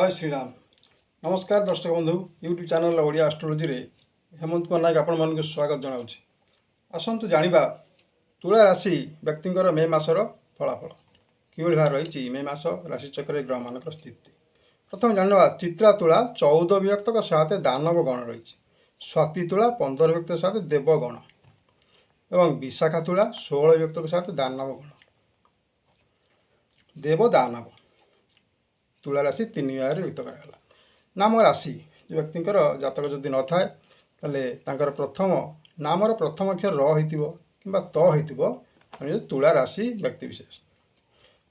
जय श्रीराम। नमस्कार दर्शक बंधु, यूट्यूब चैनल ओडिया एस्ट्रोलोजी रे हेमंत कुमार नायक आपण मानक स्वागत जनाऊँ। आसतु जानिबा तुला राशि व्यक्तिंकर मे मासर फलाफल किभଳି भाव रही मे मास राशि चक्र ग्रह मानक स्थिति। प्रथम जानिबा चित्रा तुला 14 विभक्तक साथ दानव गण रही, स्वाति तुला 15 विभक्त साथ देवगण एवं विशाखा तुला 16 विभक्तक साथ दानव गण देव दानव। तुला राशि 3 भाग विभक्त कराला। नाम राशि जो व्यक्ति जातक जदि न थाए ताले प्रथम नामर प्रथम अक्षर र हो कि त हो तुला राशि व्यक्ति विशेष।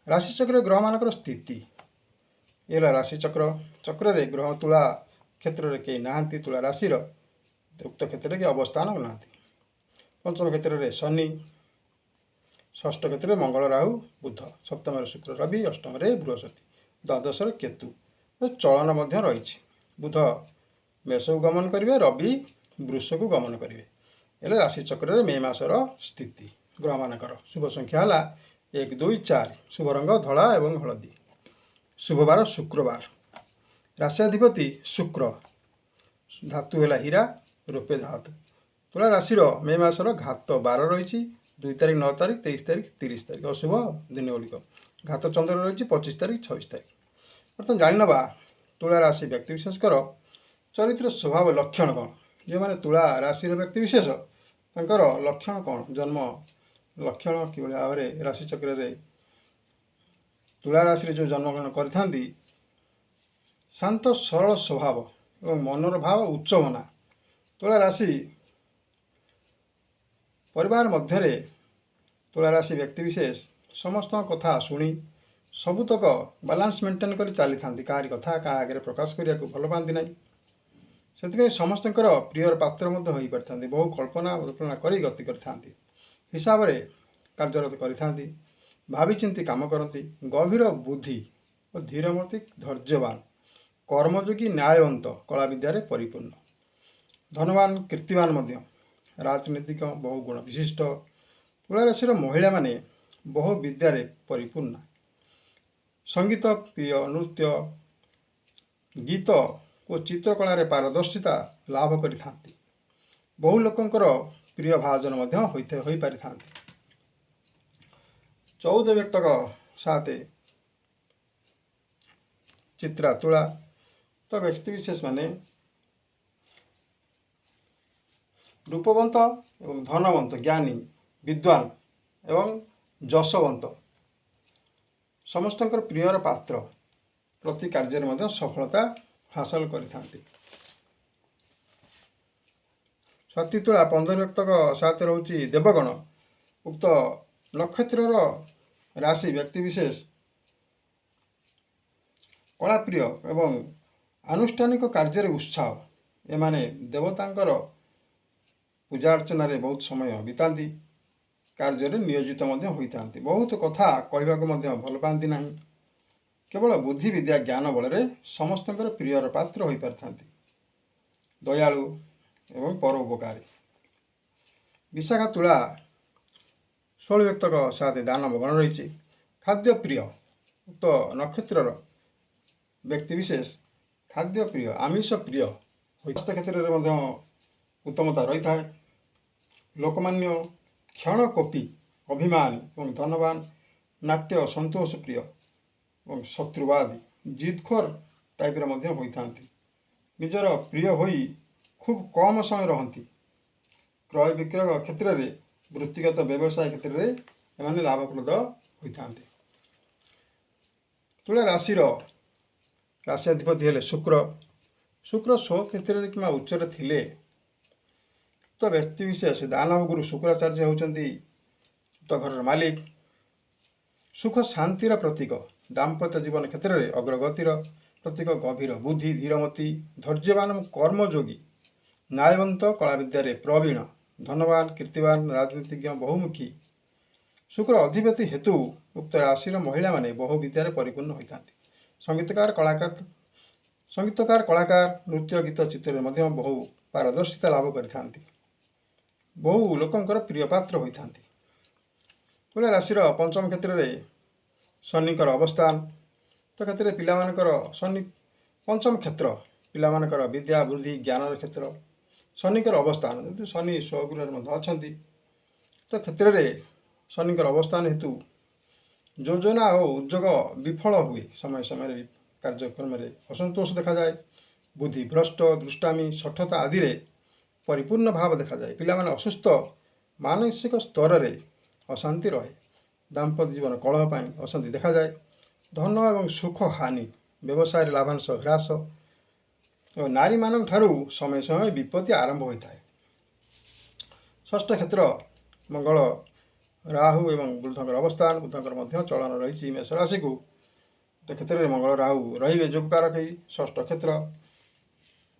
राशि चक्र ग्रह मानकर स्थिति ये राशि चक्र चक्र रे ग्रह तुला क्षेत्र में कई ना तुला राशि उक्त क्षेत्र में अवस्थान ना। पंचम क्षेत्र में शनि, षष्ठ क्षेत्र में मंगल राहु बुध, सप्तम शुक्र रवि, अष्टम बृहस्पति, द्वादश केतु चलन मध्य रही। बुध मेष को गमन करेंगे, रवि वृष को गमन करेंगे। ये राशि चक्र में मे मासर स्थिति ग्रह मानकर शुभ संख्या है 1, 2, 4, शुभ रंग धला एवं हलदी, शुभ बार शुक्रवार, राशि अधिपति शुक्र, धातु है हीरा, रूपे धातु। तुला राशि मे मासर घात 12 रही, 2 तारीख, 9 तारीख, 23 तारीख, 30 तारीख अशुभ दिन गुड़िक। घात चंद्र रही 25 तारीख, 26 तारीख। बर्तमान जाणवा तुला राशि व्यक्ति विशेषकर चरित्र स्वभाव लक्षण कौन। जो मैंने तुला राशि व्यक्ति विशेष तांकर लक्षण कौन, जन्म लक्षण कि भाव में राशि चक्र रे तुला राशि जो जन्मग्रहण करथांती शांत सरल स्वभाव और मनर भाव उच्च मना। तुला राशि परिवार मध्य तुला राशि व्यक्ति विशेष समस्त कथा शुणी सबुतक बालांस मेंटेन कर चली था। कहारी कथा क्या आगे प्रकाश करने को भल पाती ना, से समस्त प्रियर पात्र हो पारि बहु कल्पना कल्पना कर गति करते हिसाब से कार्यरत करते भाविचिंती काम करती गभीर बुद्धि और धीरमती धैर्यवान कर्मयोगी न्यायवंत कला विद्यारे परिपूर्ण धनवान कीर्तिमान मध्य राजनीतिक बहु गुण विशिष्ट। तुला राशि महिला माने बहु विद्यारे परिपूर्ण संगीत प्रिय नृत्य गीत और चित्रकला पारदर्शिता लाभ करि बहु लोकंकर प्रिय भाजन हो पारि। 14 व्यक्तक साथ चित्रा तुला तो व्यक्ति विशेष माने रूपवंत एवं धनवंत ज्ञानी विद्वान एवं जशवंत समस्त प्रियर पात्र प्रति कार्य में सफलता हासिल करते। स्वाति तुला 15 व्यक्तक साथ रही देवगण उक्त नक्षत्र राशि व्यक्ति विशेष कला प्रिय एवं आनुष्ठानिक कार्य उत्साह एमाने देवतांकर पूजा अर्चन बहुत समय बिताती कार्य नियोजित होती बहुत कथा कहवाक भल पाती ना केवल बुद्धि विद्या ज्ञान बल समस्त प्रियर पात्र हो पारि दयालु एवं परोपकारी। विशाखा तुला 16 व्यक्तक साथ दानव गण रही खाद्य प्रिय उक्त नक्षत्र व्यक्ति विशेष खाद्य प्रिय आमिष प्रिय स्वास्थ्य क्षेत्र में उत्तमता रही था। लोकमान्य क्षण कपि अभिमानी और धनवान नाट्य संतोष प्रिय और शत्रुवादी जिदखोर टाइप होता निजर प्रिय होई खूब कम समय रहती क्रय विक्रय क्षेत्र में वृत्तिगत व्यवसाय क्षेत्र में लाभप्रद होता। तुला राशि राशि अधिपति हेले शुक्र, शुक्र स्व क्षेत्र में कि उच्चर थिले तो व्यक्ति विशेष दानव गुरु शुक्राचार्य होती तो घर मालिक सुख शांतिर प्रतीक दाम्पत्य जीवन क्षेत्र में अग्रगतिर प्रतीक गभीर बुद्धि धीरमती धैर्यवान कर्मयोगी न्यायवंत कला विद्यारे प्रवीण धनवान कीर्तिवान राजनीतिज्ञ बहुमुखी शुक्र अधिपति हेतु उक्त राशि महिला माने बहु विद्यारे परिपूर्ण होता संगीतकार कलाकार नृत्य गीत चित्र में बहु पारदर्शिता लाभ करते बहु लोकंकर प्रिय पात्र होता। तुला राशि पंचम क्षेत्र में शनिकर अवस्थान तो क्षेत्र में पिलामानकर शनि पंचम क्षेत्र पिलामानकर विद्या बुद्धि ज्ञानर क्षेत्र शनिकर अवस्थान जदि शनि स्वगृह अच्छा तो क्षेत्र में शनिकर अवस्थान हेतु योजना और उद्योग विफल हुए समय समय कार्यक्रम में असंतोष देखा जाए बुद्धि भ्रष्ट दृष्टामी सठता आदि रे परिपूर्ण भाव देखा जाए पिलामाने असुस्थ मानसिक स्तर में अशांति रहे दाम्पत्य जीवन कलह पाई अशांति देखा जाए धन एवं सुख हानि व्यवसाय लाभांश ह्रास और नारी मान समय समय विपत्ति आरंभ होता है षष्ठ क्षेत्र मंगल राहु एवं बुधंकर अवस्थान बुधंकर चलन रही मेष राशि को क्षेत्र में मंगल राहु रे जोगकारक षष्ठ क्षेत्र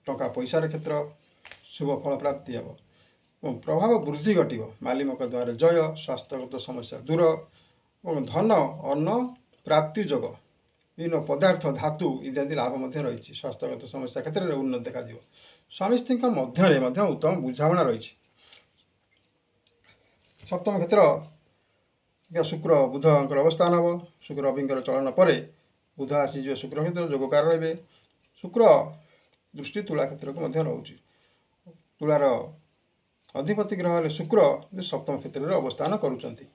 टंका पैसार क्षेत्र शुभ फल प्राप्ति हे और प्रभाव वृद्धि घट मालिक द्वारा जय स्वास्थ्यगत समस्या दूर और धन अन्न प्राप्ति जोग विभिन्न पदार्थ धातु इत्यादि लाभ रही स्वास्थ्यगत समस्या क्षेत्र में उन्नति देखा स्वामी स्त्री मध्य उत्तम बुझाणा रही सप्तम क्षेत्र शुक्र बुधंकर अवस्थान हम शुक्र रविंकर चलन पर बुध आसीज शुक्र क्षेत्र जोगकार रे शुक्र दृष्टि तुला क्षेत्र को रोचे तुलार अधिपति ग्रह शुक्र सप्तम क्षेत्र में अवस्थान करुँच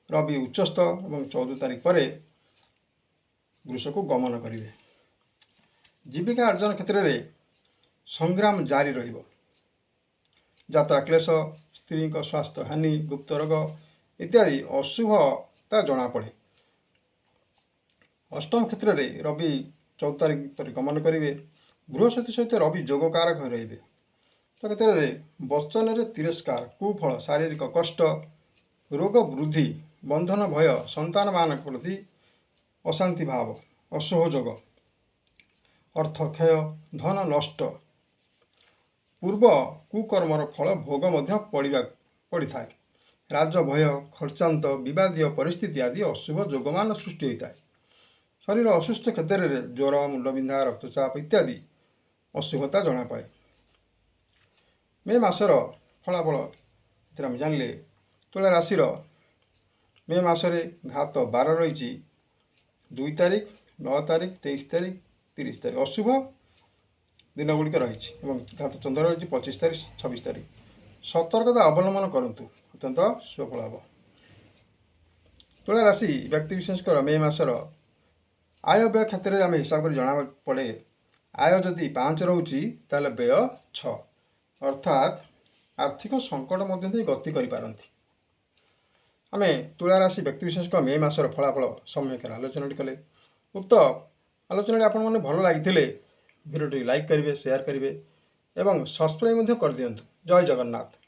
रवि उच्चस्थ और 14 तारीख पर वृष को गमन करेंगे जीविका अर्जन क्षेत्र में संग्राम जारी रहिबो यात्रा क्लेश स्त्री स्वास्थ्य हानि गुप्त रोग इत्यादि अशुभता जना पड़े अष्टम क्षेत्र में रवि 14 तारीख पर गमन करेंगे बृहस्पति सहित रवि जोगकारक रे तो क्षेत्र में वचन में तिरस्कार कुफल शारीरिक कष्ट रोग वृद्धि बंधन भय संतान मान प्रति अशांति भाव असहयोग अर्थ क्षय धन नष्ट पूर्व कुकर्मर फल भोग पड़ा है राज भय खर्चांत विवादीय परिस्थिति आदि अशुभ जोगमान सृष्टि होता है शरीर असुस्थ क्षेत्र में ज्वर मुंडबिंधा रक्तचाप इत्यादि अशुभता जना पड़े मे मासर फलाफल आम जान तुला राशि मे मसरे घात 12 रही 2 तारीख 9 तारीख 23 तारीख 30 तारीख अशुभ दिन गुड़िक रही घात चंद्र रही 25 तारीख 26 तारीख सतर्कता अवलम्बन करूँ अत्यंत शुभफल हम तुला राशि व्यक्ति विशेषकर मे मसर आय व्यय क्षेत्र में आम हिसाब कर जना पड़े आय जदि 5 रोचे ताल व्यय 6 अर्थात आर्थिक संकट गति करें आम तुला राशि व्यक्ति विशेषकर मे मसर फलाफल सम्यक आलोचना कले उक्त आलोचना आपण मैंने भल लगी भिडियो लाइक करेंगे शेयर करेंगे और सब्सक्राइब कर दिंतु जय जगन्नाथ।